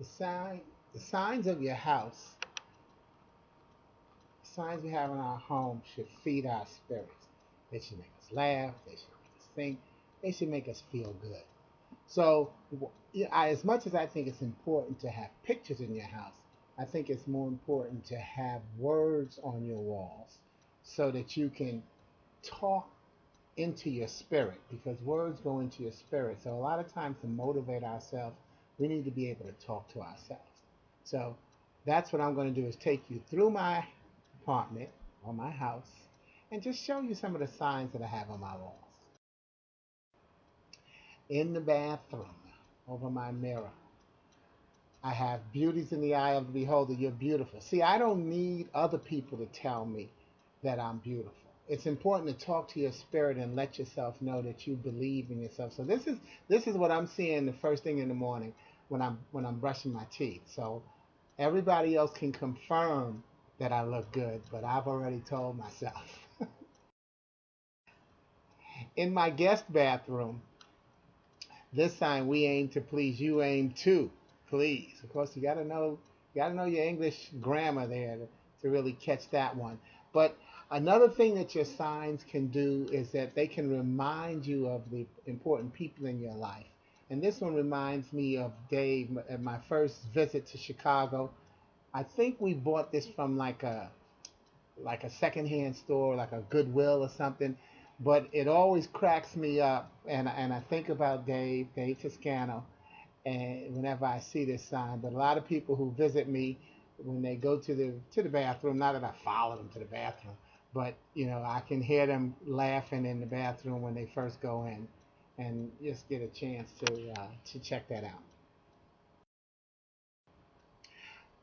The sign, the signs of your house, the signs we have in our home should feed our spirits. They should make us laugh. They should make us think. They should make us feel good. So, as much as I think it's important to have pictures in your house, I think it's more important to have words on your walls so that you can talk into your spirit because words go into your spirit. So, a lot of times to motivate ourselves, we need to be able to talk to ourselves. So, that's what I'm going to do is take you through my apartment or my house and just show you some of the signs that I have on my walls. In the bathroom, over my mirror, I have beauties in the eye of the beholder. You're beautiful. See, I don't need other people to tell me that I'm beautiful. It's important to talk to your spirit and let yourself know that you believe in yourself. So this is what I'm seeing the first thing in the morning when I'm brushing my teeth. So everybody else can confirm that I look good, but I've already told myself. In my guest bathroom, this time we aim to please, you aim to please. Of course, you gotta know your English grammar there to really catch that one. But another thing that your signs can do is that they can remind you of the important people in your life. And this one reminds me of Dave at my first visit to Chicago. I think we bought this from like a secondhand store, like a Goodwill or something. But it always cracks me up, and I think about Dave Toscano, and whenever I see this sign. But a lot of people who visit me when they go to the bathroom, not that I follow them to the bathroom, but I can hear them laughing in the bathroom when they first go in, and just get a chance to check that out.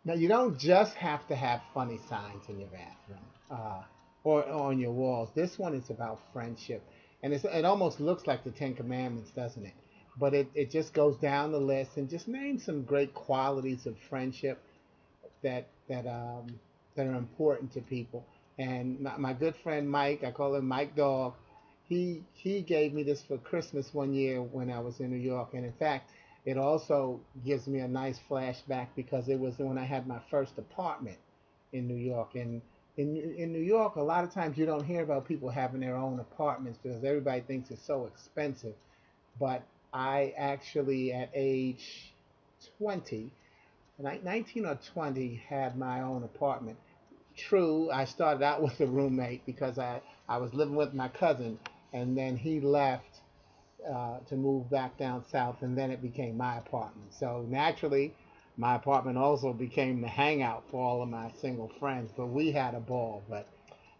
Now, you don't just have to have funny signs in your bathroom or on your walls. This one is about friendship. And it almost looks like the Ten Commandments, doesn't it? But it just goes down the list and just names some great qualities of friendship that are important to people. And my good friend Mike, I call him Mike Dog, he gave me this for Christmas one year when I was in New York. And in fact, it also gives me a nice flashback because it was when I had my first apartment in New York. And in New York, a lot of times you don't hear about people having their own apartments because everybody thinks it's so expensive. But I actually, at age 20, 19 or 20, had my own apartment. True, I started out with a roommate because I was living with my cousin, and then he left to move back down south, and then it became my apartment. So naturally, my apartment also became the hangout for all of my single friends. But we had a ball. But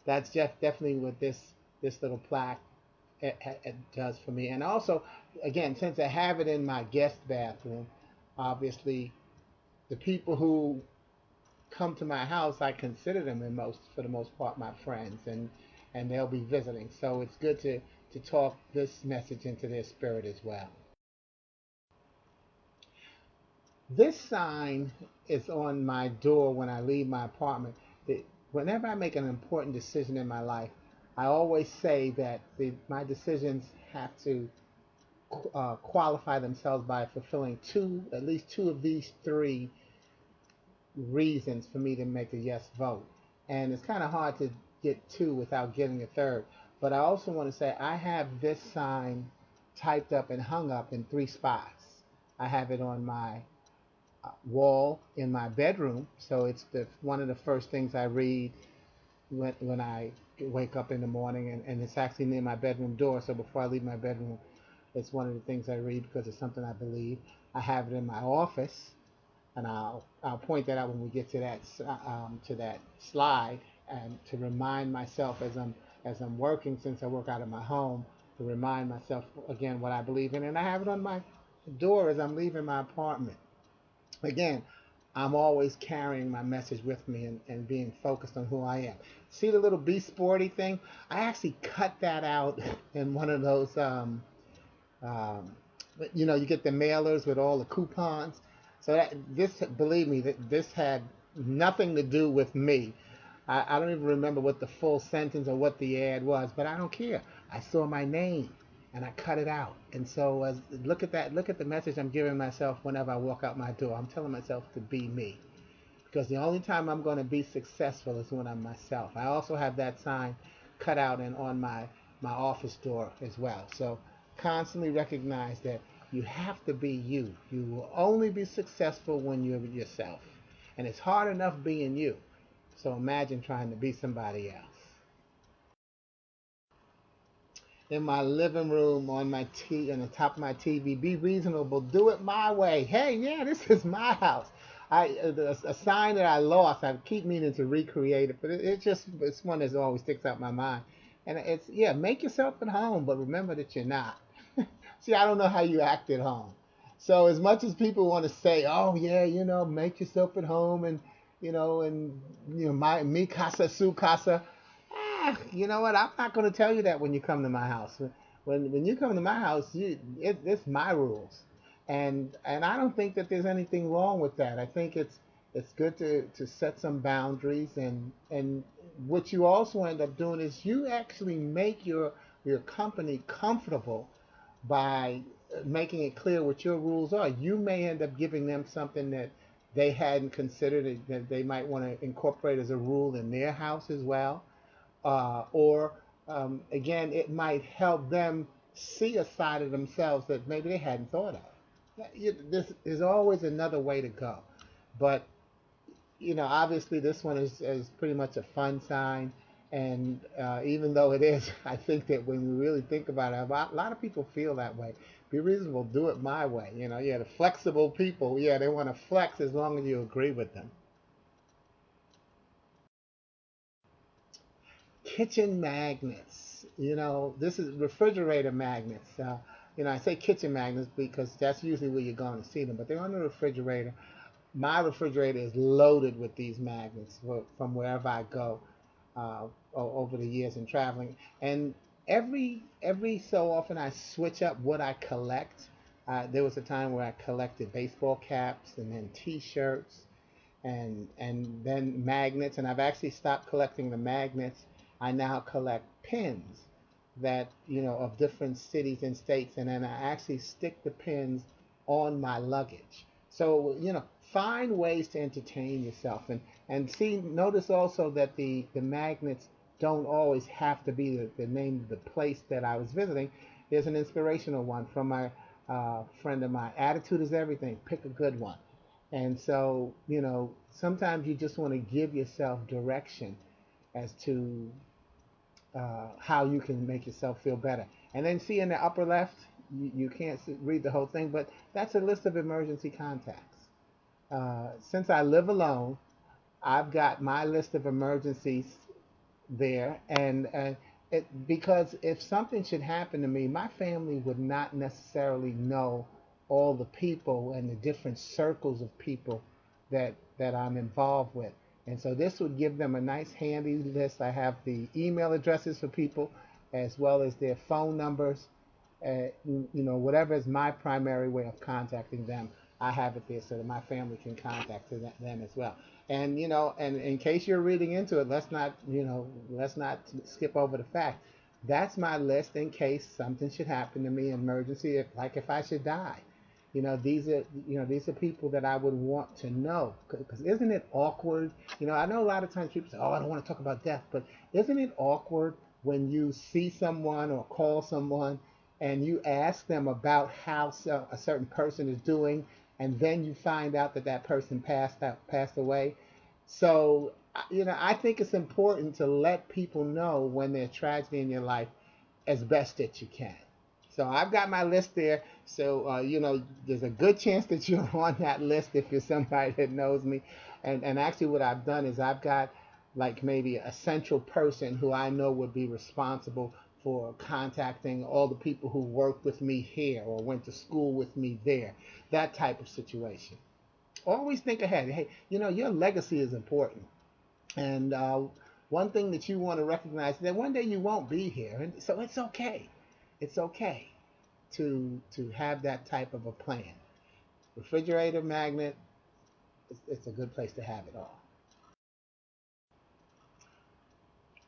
that's just definitely what this little plaque it does for me. And also, again, since I have it in my guest bathroom, obviously the people who come to my house, I consider them for the most part, my friends, and they'll be visiting. So it's good to talk this message into their spirit as well. This sign is on my door when I leave my apartment. Whenever I make an important decision in my life, I always say that my decisions have to qualify themselves by fulfilling at least two of these three reasons for me to make a yes vote. And it's kind of hard to get two without getting a third. But I also want to say I have this sign typed up and hung up in three spots. I have it on my wall in my bedroom, so it's one of the first things I read when I wake up in the morning, and it's actually near my bedroom door. So before I leave my bedroom, it's one of the things I read because it's something I believe. I have it in my office, and I'll point that out when we get to that slide, and to remind myself as I'm working, since I work out of my home, to remind myself again what I believe in, and I have it on my door as I'm leaving my apartment. Again, I'm always carrying my message with me and being focused on who I am. See the little Be Sporty thing? I actually cut that out in one of those um, you get the mailers with all the coupons. So believe me, that this had nothing to do with me. I don't even remember what the full sentence or what the ad was, but I don't care. I saw my name and I cut it out. And so as look at that, look at the message I'm giving myself whenever I walk out my door. I'm telling myself to be me, because the only time I'm going to be successful is when I'm myself. I also have that sign cut out and on my office door as well. So constantly recognize that you have to be you. You will only be successful when you're yourself. And it's hard enough being you. So imagine trying to be somebody else. In my living room on my on the top of my TV, be reasonable, do it my way. Hey, yeah, this is my house. A sign that I lost. I keep meaning to recreate it, but it's one that always sticks out in my mind. And it's, yeah, make yourself at home, but remember that you're not. See, I don't know how you act at home. So as much as people want to say, oh yeah, make yourself at home, and my mi casa su casa. You know what? I'm not going to tell you that when you come to my house. When you come to my house, it's my rules, and I don't think that there's anything wrong with that. I think it's good to set some boundaries, and what you also end up doing is you actually make your company comfortable by making it clear what your rules are. You may end up giving them something that they hadn't considered that they might want to incorporate as a rule in their house as well, or again, it might help them see a side of themselves that maybe they hadn't thought of. There's always another way to go, but obviously this one is pretty much a fun sign, and even though it is, I think that when we really think about it, a lot of people feel that way. Be reasonable, do it my way. Yeah, the flexible people, yeah, they want to flex as long as you agree with them. Kitchen magnets. This is refrigerator magnets. I say kitchen magnets because that's usually where you're going to see them, but they're on the refrigerator. My refrigerator is loaded with these magnets from wherever I go over the years in traveling. And every so often I switch up what I collect. There was a time where I collected baseball caps and then T-shirts and then magnets, and I've actually stopped collecting the magnets. I now collect pins that of different cities and states, and then I actually stick the pins on my luggage. So find ways to entertain yourself, and see, notice also that the magnets don't always have to be the name of the place that I was visiting. There's an inspirational one from my friend of mine. Attitude is everything. Pick a good one. And so, sometimes you just want to give yourself direction as to how you can make yourself feel better. And then see in the upper left, you can't read the whole thing, but that's a list of emergency contacts. Since I live alone, I've got my list of emergencies there, and because if something should happen to me, my family would not necessarily know all the people and the different circles of people that I'm involved with. And so this would give them a nice handy list. I have the email addresses for people as well as their phone numbers. Whatever is my primary way of contacting them, I have it there so that my family can contact them as well. And in case you're reading into it, let's not skip over the fact that's my list in case something should happen to me, emergency, if I should die. These are people that I would want to know, because isn't it awkward? I know a lot of times people say, "Oh, I don't want to talk about death," but isn't it awkward when you see someone or call someone and you ask them about how a certain person is doing, and then you find out that that person passed away? So, I think it's important to let people know when there's tragedy in your life as best that you can. So I've got my list there. So, there's a good chance that you're on that list if you're somebody that knows me. And actually what I've done is I've got like maybe a central person who I know would be responsible for contacting all the people who worked with me here or went to school with me there, that type of situation. Always think ahead. Hey, your legacy is important. And one thing that you want to recognize is that one day you won't be here. And so it's okay. It's okay to have that type of a plan. Refrigerator magnet, it's a good place to have it all.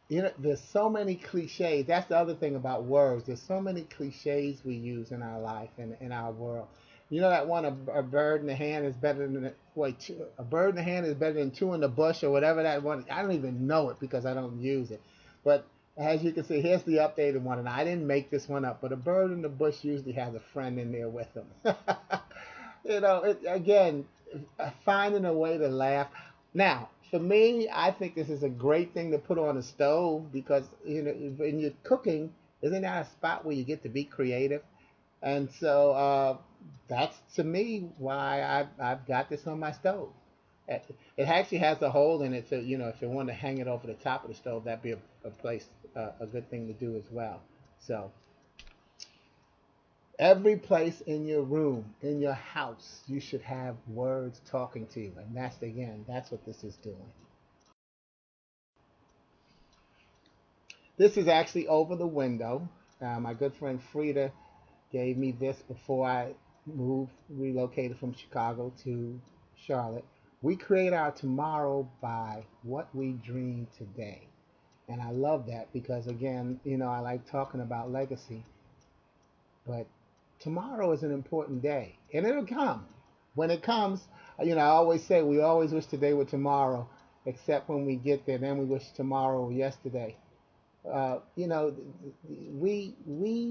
There's so many cliches. That's the other thing about words. There's so many cliches we use in our life and in our world. You know that one, a bird in the hand is better than a bird in the hand is better than two in the bush or whatever that one. I don't even know it because I don't use it. But as you can see, here's the updated one, and I didn't make this one up. But a bird in the bush usually has a friend in there with them. Again, finding a way to laugh. Now, for me, I think this is a great thing to put on a stove because when you're cooking, isn't that a spot where you get to be creative? And so that's to me why I've got this on my stove. It actually has a hole in it, so if you want to hang it over the top of the stove, that'd be a place, a good thing to do as well. So every place in your room, in your house, you should have words talking to you, and that's what this is doing. This is actually over the window. My good friend Frida gave me this before I relocated from Chicago to Charlotte. We create our tomorrow by what we dream today. And I love that because, again, I like talking about legacy, but tomorrow is an important day and it'll come. When it comes, I always say we always wish today were tomorrow, except when we get there, then we wish tomorrow were yesterday. uh, you know, we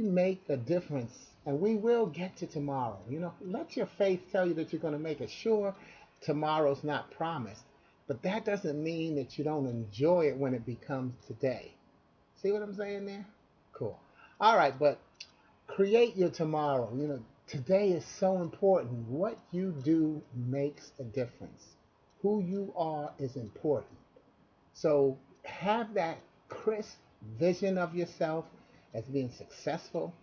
make a difference, and we will get to tomorrow. Let your faith tell you that you're going to make it. Sure, tomorrow's not promised, but that doesn't mean that you don't enjoy it when it becomes today. See what I'm saying there? Cool. All right, but create your tomorrow. Today is so important. What you do makes a difference. Who you are is important. So have that crisp vision of yourself as being successful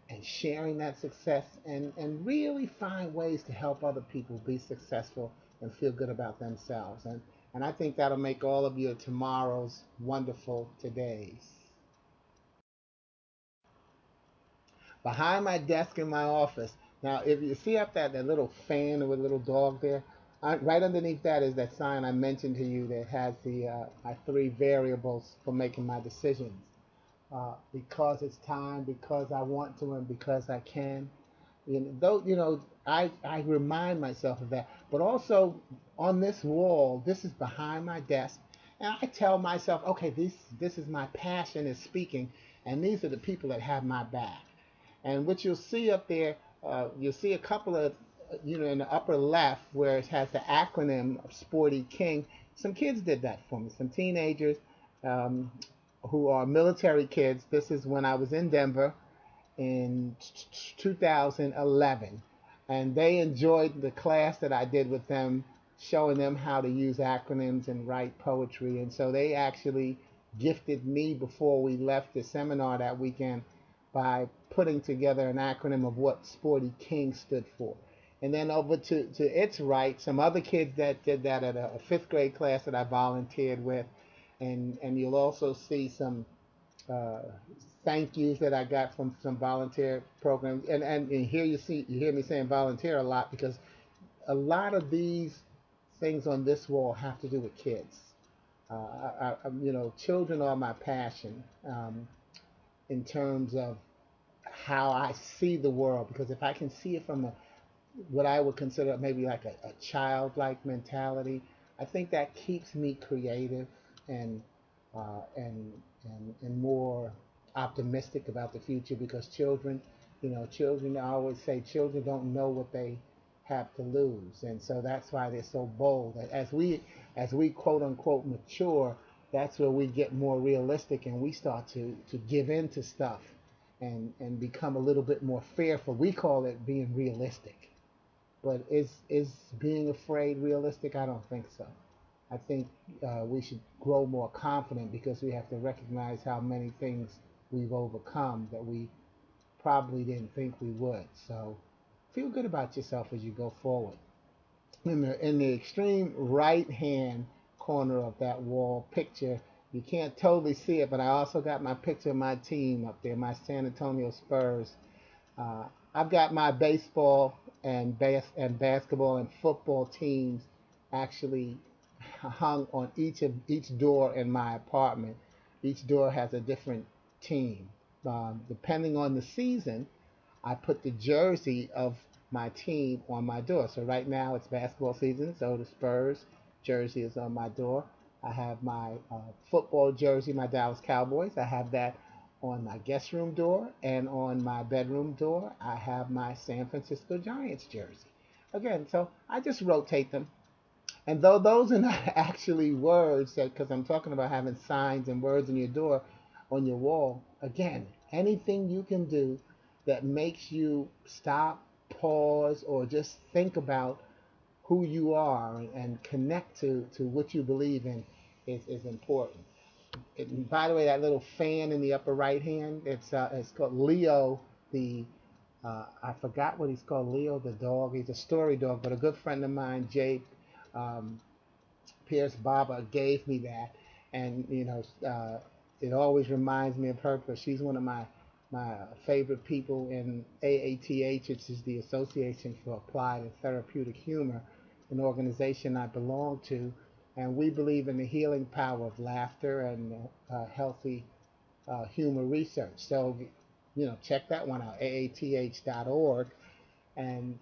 and sharing that success, and really find ways to help other people be successful and feel good about themselves. And I think that'll make all of your tomorrows wonderful todays. Behind my desk in my office. Now, if you see up that little fan with a little dog there, right underneath that is that sign I mentioned to you that has the my three variables for making my decisions. Because it's time, because I want to, and because I can. I remind myself of that. But also on this wall, this is behind my desk, and I tell myself, okay, this is my passion is speaking, and these are the people that have my back. And what you'll see up there, you'll see a couple of, in the upper left where it has the acronym of Sporty King. Some kids did that for me, some teenagers um, who are military kids. This is when I was in Denver in 2011. And they enjoyed the class that I did with them, showing them how to use acronyms and write poetry. And so they actually gifted me before we left the seminar that weekend by putting together an acronym of what Sporty King stood for. And then over to its right, some other kids that did that at a fifth grade class that I volunteered with. And you'll also see some uh, thank yous that I got from some volunteer programs. And here you hear me saying volunteer a lot because a lot of these things on this wall have to do with kids. Children are my passion in terms of how I see the world. Because if I can see it from what I would consider maybe like a childlike mentality, I think that keeps me creative and uh, and and more optimistic about the future because children, I always say children don't know what they have to lose, and so that's why they're so bold. As we quote unquote mature, that's where we get more realistic and we start to give in to stuff and become a little bit more fearful. We call it being realistic. But is being afraid realistic? I don't think so. I think we should grow more confident because we have to recognize how many things we've overcome that we probably didn't think we would. So feel good about yourself as you go forward. In the extreme right hand corner of that wall picture, you can't totally see it, but I also got my picture of my team up there, my San Antonio Spurs. Uh, I've got my baseball and basketball and football teams actually hung on each door in my apartment. Each door has a different team. Depending on the season, I put the jersey of my team on my door. So right now it's basketball season, so the Spurs jersey is on my door. I have my football jersey, my Dallas Cowboys. I have that on my guest room door, and on my bedroom door, I have my San Francisco Giants jersey. Again, so I just rotate them. And though those are not actually words, that because I'm talking about having signs and words on your door, on your wall, again, anything you can do that makes you stop, pause, or just think about who you are and connect to what you believe in is important. And by the way, that little fan in the upper right hand, it's called Leo the I forgot what he's called, Leo the dog. He's a story dog, but a good friend of mine, Jake, um, Pierce Baba, gave me that, and it always reminds me of her because she's one of my favorite people in AATH, which is the Association for Applied and Therapeutic Humor, an organization I belong to, and we believe in the healing power of laughter and healthy humor research. So, check that one out, aath.org, and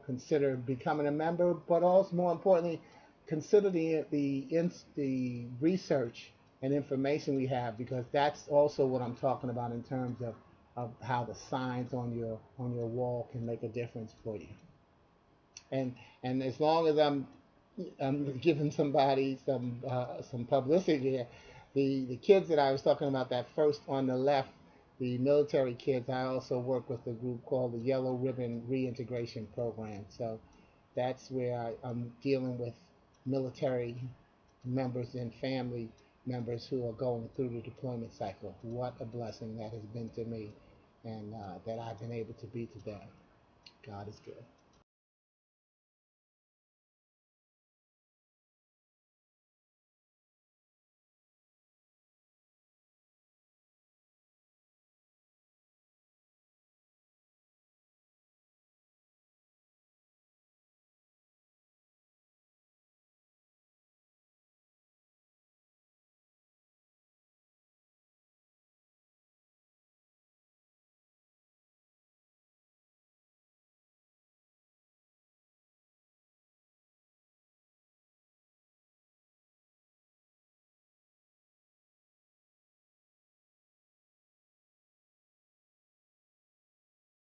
consider becoming a member, but also more importantly, consider the research and information we have, because that's also what I'm talking about in terms of how the signs on your wall can make a difference for you. And as long as I'm giving somebody some publicity here, the kids that I was talking about, that first on the left, the military kids, I also work with a group called the Yellow Ribbon Reintegration Program. So that's where I'm dealing with military members and family members who are going through the deployment cycle. What a blessing that has been to me, and that I've been able to be to them. God is good.